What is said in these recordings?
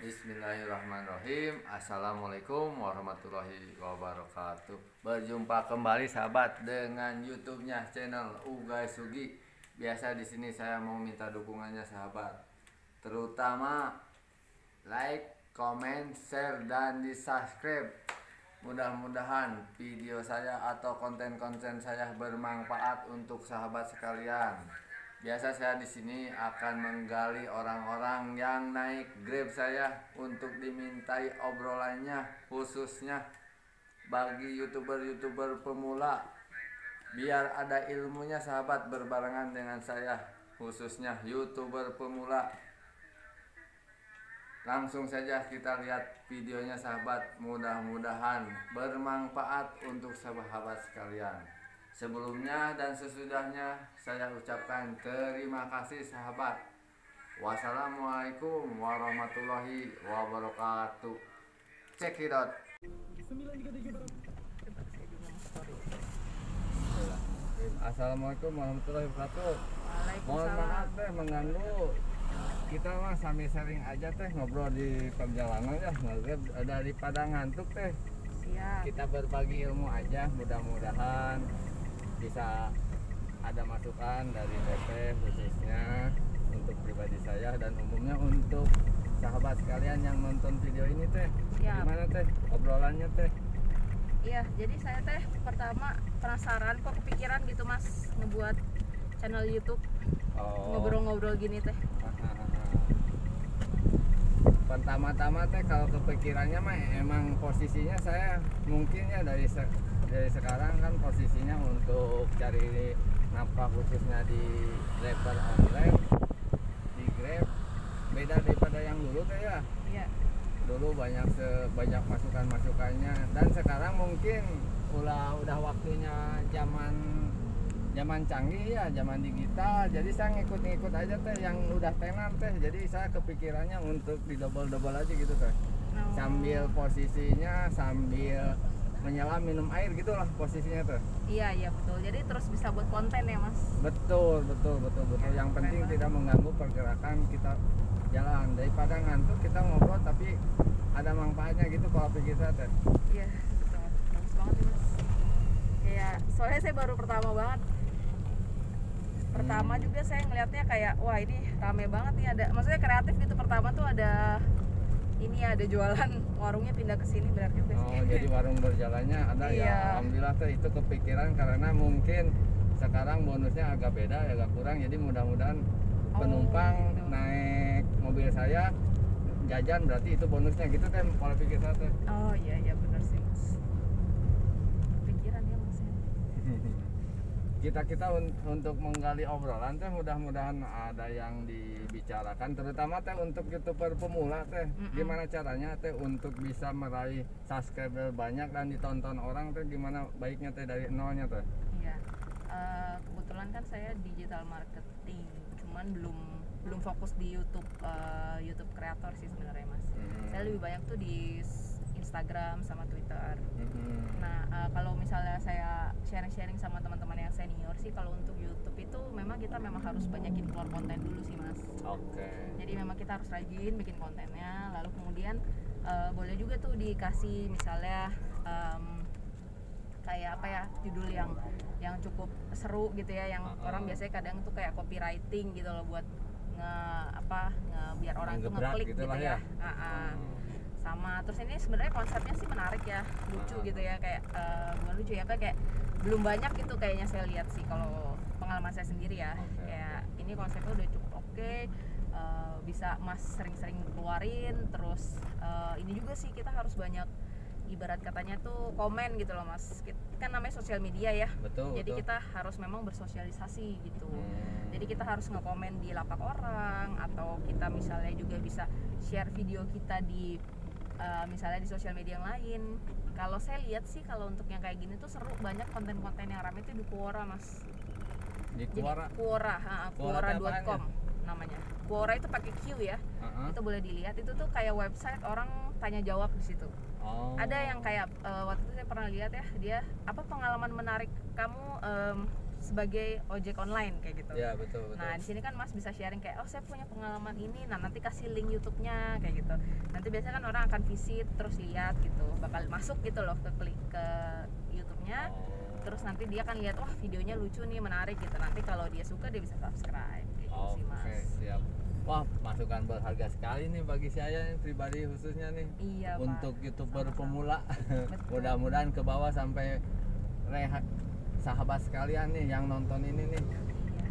Bismillahirrahmanirrahim. Assalamualaikum warahmatullahi wabarakatuh. Berjumpa kembali sahabat dengan YouTube-nya channel Ugay Sugi. Biasa di sini saya mau minta dukungannya sahabat, terutama like, comment, share dan di subscribe. Mudah-mudahan video saya atau konten-konten saya bermanfaat untuk sahabat sekalian. Biasa saya di sini akan menggali orang-orang yang naik Grab saya untuk dimintai obrolannya, khususnya bagi YouTuber-YouTuber pemula, biar ada ilmunya sahabat berbarengan dengan saya, khususnya YouTuber pemula. Langsung saja kita lihat videonya sahabat, mudah-mudahan bermanfaat untuk sahabat sekalian. Sebelumnya dan sesudahnya saya ucapkan terima kasih sahabat. Wassalamualaikum warahmatullahi wabarakatuh. Cekidot. Assalamualaikum warahmatullahi wabarakatuh. Mohon maaf teh mengganggu. Kita mah sambil sharing aja teh, ngobrol di perjalanan ya, ngobrol dari Padang ngantuk teh. Siap. Kita berbagi ilmu aja, mudah-mudahan bisa ada masukan dari DP khususnya untuk pribadi saya dan umumnya untuk sahabat sekalian yang nonton video ini teh. Siap. Gimana teh obrolannya teh? Iya, jadi saya teh pertama penasaran kok kepikiran gitu Mas ngebuat channel YouTube ngobrol-ngobrol gini teh. Pertama-tama teh kalau kepikirannya mah emang posisinya saya mungkin ya dari sekarang kan posisinya untuk cari nafkah khususnya di level online di Grab beda daripada yang dulu teh ya. Iya. Dulu banyak masukannya dan sekarang mungkin udah waktunya zaman canggih ya, zaman digital. Jadi saya ngikut aja teh yang udah tenar teh. Jadi saya kepikirannya untuk di double aja gitu teh. Oh. Sambil posisinya sambil menyelam minum air gitulah posisinya tuh. Iya betul. Jadi terus bisa buat konten ya Mas. Betul. Yang penting tidak mengganggu pergerakan kita jalan. Daripada ngantuk kita ngobrol tapi ada manfaatnya gitu kalau pikir saya teh. Iya, betul. Bagus banget nih Mas. Kayak soalnya saya baru pertama banget. Pertama juga saya ngelihatnya kayak wah ini rame banget nih, ada maksudnya kreatif gitu. Pertama tuh ada ini ada jualan, warungnya pindah ke sini berarti sih. Oh, jadi warung berjalannya ada Iya. Ya. Alhamdulillah teh itu kepikiran karena mungkin sekarang bonusnya agak beda, agak kurang. Jadi mudah-mudahan penumpang gitu. naik mobil saya jajan berarti itu bonusnya gitu teh kalau pikir saya teh. Oh iya benar sih Mas. Pikiran ya Mas ya. Kita untuk menggali obrolan teh mudah-mudahan ada yang dibicarakan terutama teh untuk YouTuber pemula teh. Gimana caranya teh untuk bisa meraih subscriber banyak dan ditonton orang teh, gimana baiknya teh dari nolnya teh? Iya. Kebetulan kan saya digital marketing, cuman belum fokus di YouTube kreator sih sebenarnya Mas. Saya lebih banyak tuh di Instagram sama Twitter. Nah, kalau misalnya saya sharing sama teman-teman yang senior sih, kalau untuk YouTube itu memang harus banyakin keluar konten dulu sih Mas. Oke. Jadi memang kita harus rajin bikin kontennya, lalu kemudian boleh juga tuh dikasih misalnya kayak apa ya, judul yang cukup seru gitu ya, yang orang biasanya kadang tuh kayak copywriting gitu loh, buat biar orang tuh ngeklik gitu ya. Sama terus ini sebenarnya konsepnya sih menarik ya, lucu gitu ya, kayak bukan lucu ya, kayak belum banyak gitu kayaknya saya lihat sih kalau pengalaman saya sendiri ya. Kayak ini konsepnya udah cukup oke, bisa Mas sering-sering keluarin. Terus ini juga sih kita harus banyak, ibarat katanya tuh komen gitu loh Mas, kan namanya sosial media ya. Jadi kita harus memang bersosialisasi gitu. Jadi kita harus ngekomen di lapak orang, atau kita misalnya juga bisa share video kita di misalnya di sosial media yang lain. Kalau saya lihat sih kalau untuk yang kayak gini tuh seru, banyak konten-konten yang rame tuh di Quora Mas. Di Quora. Jadi Quora.com namanya. Quora itu pakai Q ya. Itu boleh dilihat, itu tuh kayak website orang tanya jawab di situ. Ada yang kayak waktu itu saya pernah lihat ya, dia apa pengalaman menarik kamu sebagai ojek online kayak gitu. Iya, betul. Nah di sini kan Mas bisa sharing kayak, oh saya punya pengalaman ini, nah nanti kasih link YouTube-nya kayak gitu. Nanti biasanya kan orang akan visit terus lihat gitu, bakal masuk gitu loh ke klik ke YouTube-nya. Terus nanti dia kan lihat, wah videonya lucu nih, menarik gitu. Nanti kalau dia suka dia bisa subscribe kayak gitu sih Mas. Oke, siap. Wah, masukan berharga sekali nih bagi saya nih, pribadi khususnya nih. Iya, untuk Pak. YouTuber Sama-sama. pemula. Betul. Mudah-mudahan ke bawah sampai sahabat sekalian nih yang nonton ini nih. Iya,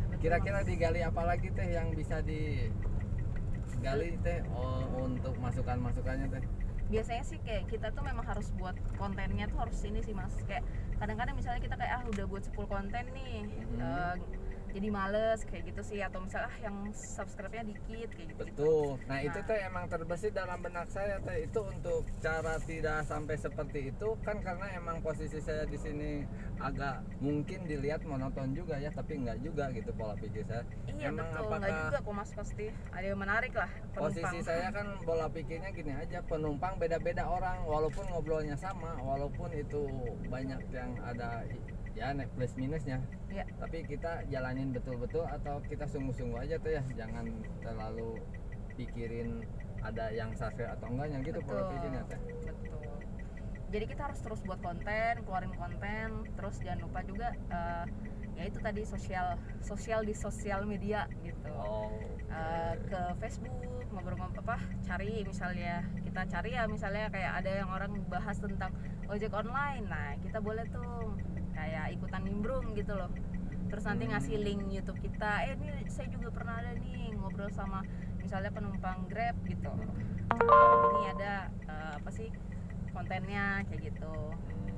betul, Kira-kira Mas. digali apa lagi teh yang bisa digali teh untuk masukan-masukannya teh? Biasanya sih kayak kita tuh memang harus buat kontennya tuh harus ini sih Mas, kayak kadang-kadang misalnya kita kayak udah buat 10 konten nih, jadi males kayak gitu sih, atau misalnya yang subscribe-nya dikit kayak gitu. Betul. Nah, itu teh emang terbesit dalam benak saya teh, itu untuk cara tidak sampai seperti itu kan, karena emang posisi saya di sini agak mungkin dilihat monoton juga ya, tapi enggak juga gitu pola pikir saya. Iya Emang betul, nggak juga kok Mas, pasti ada yang menarik lah posisi penumpang. saya kan pola pikirnya gini aja, penumpang beda-beda orang, walaupun ngobrolnya sama, walaupun itu banyak yang ada ya plus minusnya, Iya. tapi kita jalanin betul-betul atau kita sungguh-sungguh aja tuh ya, jangan terlalu pikirin ada yang subscribe atau enggaknya gitu pola pikirnya teh. Betul. Jadi kita harus terus buat konten, keluarin konten, terus jangan lupa juga ya itu tadi sosial di sosial media gitu. Ke Facebook ngobrol-ngobrol cari misalnya, kita cari ya misalnya kayak ada yang orang bahas tentang ojek online, nah kita boleh tuh kayak ikutan nimbrung gitu loh, terus nanti ngasih link YouTube kita, ini saya juga pernah ada nih ngobrol sama misalnya penumpang Grab gitu, ini ada apa sih kontennya kayak gitu.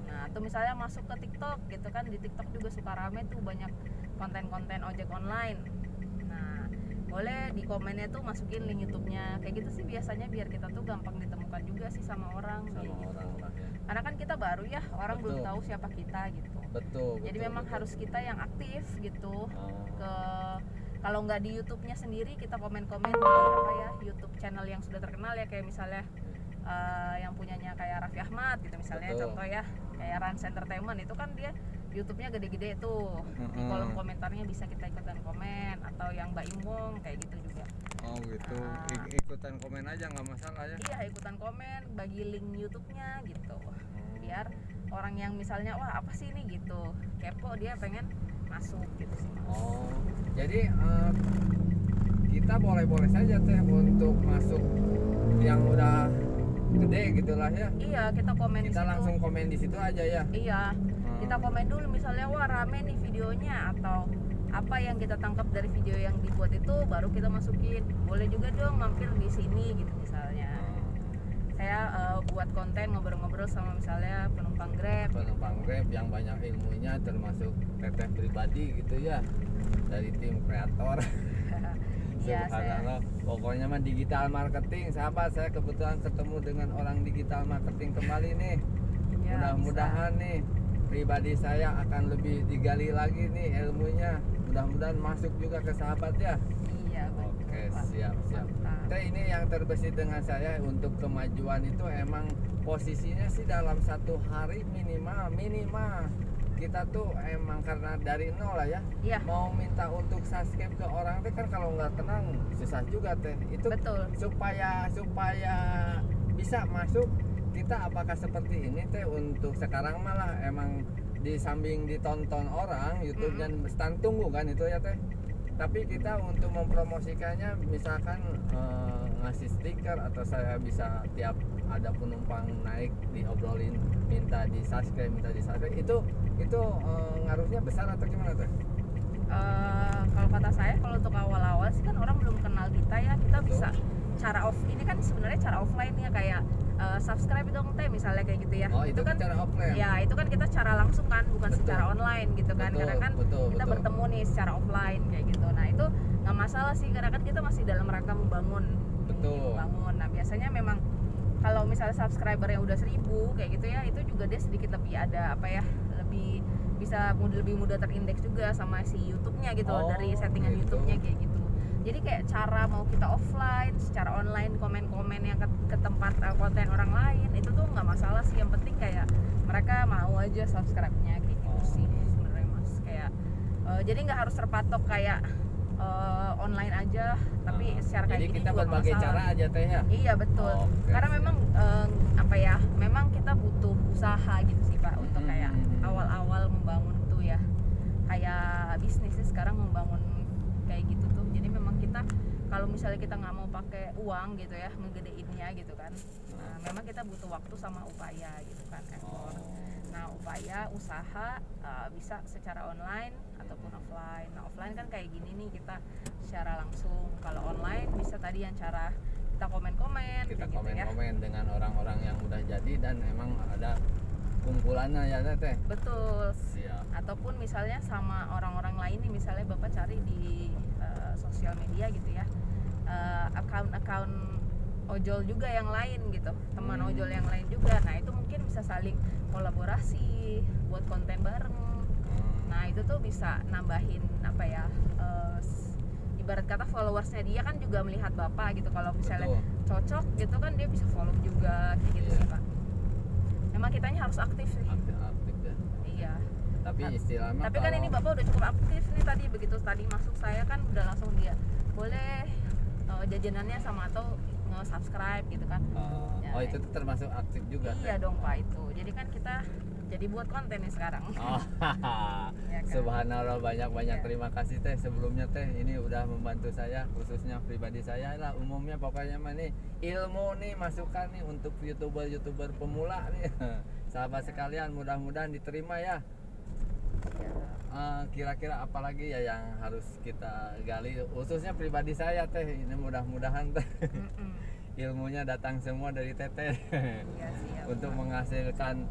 Nah atau misalnya masuk ke TikTok gitu kan, di TikTok juga suka rame tuh banyak konten-konten ojek online. Nah boleh di komennya tuh masukin link YouTube-nya kayak gitu sih biasanya, biar kita tuh gampang ditemukan juga sih sama orang Sama gitu. orang lah ya. Karena kan kita baru ya, orang belum Betul. tahu siapa kita gitu. Betul. Jadi memang harus kita yang aktif gitu. Ke kalau nggak di YouTube-nya sendiri, kita komen-komen di apa ya, YouTube channel yang sudah terkenal ya, kayak misalnya yang punyanya kayak Raffi Ahmad gitu misalnya. Betul. Contoh ya kayak Rans Entertainment, itu kan dia YouTube-nya gede-gede tuh. Di kolom komentarnya bisa kita ikutan komen, atau yang Mbak Imong kayak gitu juga. Oh gitu. Ikutan komen aja nggak masalah ya. Iya, ikutan komen, bagi link YouTube-nya gitu. Biar orang yang misalnya wah apa sih ini gitu, kepo, dia pengen masuk gitu sih. Jadi kita boleh-boleh saja teh untuk masuk yang udah gede gitulah ya. Iya, kita komen di Kita situ. langsung komen di situ aja ya. Iya, kita komen dulu misalnya wah rame nih videonya, atau apa yang kita tangkap dari video yang dibuat itu baru kita masukin. Boleh juga dong mampir di sini gitu misalnya. Saya buat konten ngobrol-ngobrol sama misalnya penumpang Grab. Penumpang Grab yang banyak ilmunya, termasuk teteh pribadi gitu ya, dari tim kreator. Iya, Subhanallah. Pokoknya mah digital marketing, sahabat, saya kebetulan ketemu dengan orang digital marketing kembali nih. Ya, Mudah-mudahan nih pribadi saya akan lebih digali lagi nih ilmunya. Mudah-mudahan masuk juga ke sahabat ya. Iya, betul. Oke, Pak. siap. Mantap. Teh, ini yang terbesit dengan saya untuk kemajuan itu emang posisinya sih dalam satu hari minimal kita tuh emang karena dari nol lah ya. Iya. Mau minta untuk subscribe ke orang teh kan kalau nggak kenal susah juga teh. Itu Betul. supaya bisa masuk, kita apakah seperti ini teh untuk sekarang malah emang di samping ditonton orang YouTube dan stand tunggu kan itu ya teh. Tapi kita untuk mempromosikannya misalkan ngasih stiker, atau saya bisa tiap ada penumpang naik diobrolin minta di subscribe itu ngaruhnya besar atau gimana tuh? Kalau kata saya, kalau untuk awal-awal sih kan orang belum kenal kita ya, kita bisa cara ini kan sebenarnya cara offline ya, kayak subscribe dong teh misalnya kayak gitu ya. Oh, itu kan cara offline. Ya itu kan kita cara langsung kan, bukan Betul. secara online gitu kan. Betul, Karena kan betul. bertemu nih secara offline kayak gitu. Nah itu nggak masalah sih, karena kan kita masih dalam rangka membangun. Betul. Nah biasanya memang kalau misalnya subscribernya udah 1000 kayak gitu ya, itu juga dia sedikit lebih ada apa ya, lebih bisa lebih mudah terindeks juga sama si YouTube-nya gitu loh, dari settingan gitu. YouTube-nya kayak gitu. Jadi kayak cara mau kita offline, secara online komen-komen yang ke tempat konten orang lain itu tuh nggak masalah sih, yang penting kayak mereka mau aja subscribe-nya kayak gitu sih sebenarnya Mas. Kayak Jadi nggak harus terpatok kayak online aja, tapi share kayak jadi gini kita juga nggak berbagai masalah. cara aja teh ya. Iya betul. Karena memang apa ya, memang kita butuh usaha gitu sih Pak untuk kayak awal-awal membangun tuh ya, kayak bisnis sih sekarang membangun kayak gitu tuh. Jadi memang kita kalau misalnya kita nggak mau pakai uang gitu ya, ngegedeinnya gitu kan, memang kita butuh waktu sama upaya gitu kan, effort. Nah upaya usaha bisa secara online ataupun offline. Nah offline kan kayak gini nih, kita secara langsung. Kalau online bisa tadi yang cara kita komen-komen, kita gitu komen-komen ya. dengan orang-orang yang udah jadi dan emang ada kumpulannya ya teh. Betul. Siap. Ataupun misalnya sama orang-orang lain nih, misalnya Bapak cari di sosial media gitu ya, akun-akun ojol juga yang lain gitu, teman ojol yang lain juga. Nah itu mungkin bisa saling kolaborasi buat konten bareng. Nah itu tuh bisa nambahin apa ya, ibarat kata followersnya dia kan juga melihat Bapak gitu. Kalau misalnya cocok gitu kan dia bisa follow juga kayak gitu sih Pak. Memang kitanya harus aktif sih. Aktif ya. Iya. Tapi istilahnya Tapi kan ini Bapak udah cukup aktif nih tadi, begitu tadi masuk saya kan udah langsung dia boleh jajanannya sama atau nge-subscribe gitu kan. Oh itu tuh termasuk aktif juga. Iya dong Pak itu. Jadi kan kita jadi buat konten nih sekarang. Ya kan? Subhanallah, banyak terima kasih teh sebelumnya teh, ini udah membantu saya, khususnya pribadi saya lah, umumnya pokoknya mah nih ilmu nih, masukan nih untuk youtuber pemula nih. Sahabat sekalian, mudah-mudahan diterima ya. Kira-kira apa lagi ya yang harus kita gali, khususnya pribadi saya teh, ini mudah-mudahan teh ilmunya datang semua dari teteh untuk menghasilkan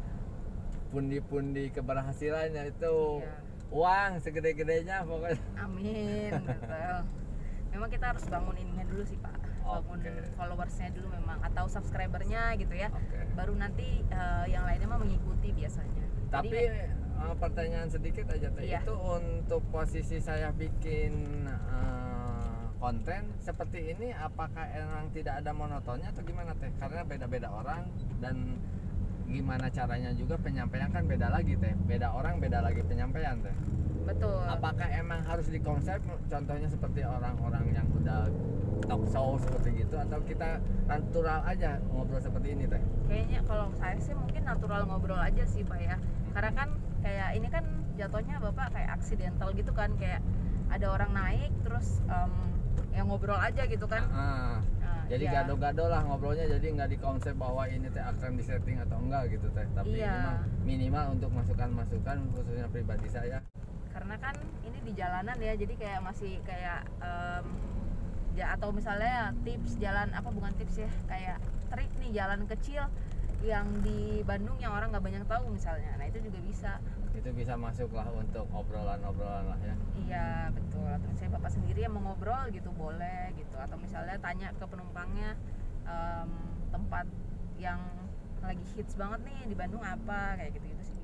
pundi-pundi keberhasilannya itu uang segede-gedenya pokoknya. Amin. Betul. Memang kita harus bangun ininya dulu sih Pak, bangun followersnya dulu memang, atau subscribernya gitu ya. Baru nanti yang lainnya mah mengikuti biasanya. Tapi pertanyaan sedikit aja teh, itu untuk posisi saya bikin konten seperti ini, apakah emang tidak ada monotonnya atau gimana teh? Karena beda-beda orang dan gimana caranya juga penyampaian kan beda lagi teh, beda orang beda lagi penyampaian teh. Betul. Apakah emang harus dikonsep, contohnya seperti orang-orang yang udah talk show seperti gitu, atau kita natural aja ngobrol seperti ini teh? Kayaknya kalau saya sih mungkin natural ngobrol aja sih Pak ya, karena kan kayak ini kan jatuhnya Bapak kayak aksidental gitu kan, kayak ada orang naik terus yang ngobrol aja gitu kan. Jadi gado-gado lah ngobrolnya, jadi nggak dikonsep bahwa ini teh akan disetting atau enggak gitu teh, tapi minimal untuk masukan-masukan khususnya pribadi saya. Karena kan ini di jalanan ya, jadi kayak masih kayak atau misalnya tips jalan, apa bukan tips ya, kayak trik nih jalan kecil yang di Bandung yang orang nggak banyak tahu misalnya. Nah itu juga bisa. Itu bisa masuk lah untuk obrolan-obrolan lah ya. Iya betul. Atau misalnya Bapak sendiri yang mau ngobrol gitu boleh gitu. Atau misalnya tanya ke penumpangnya tempat yang lagi hits banget nih di Bandung apa, kayak gitu-gitu sih.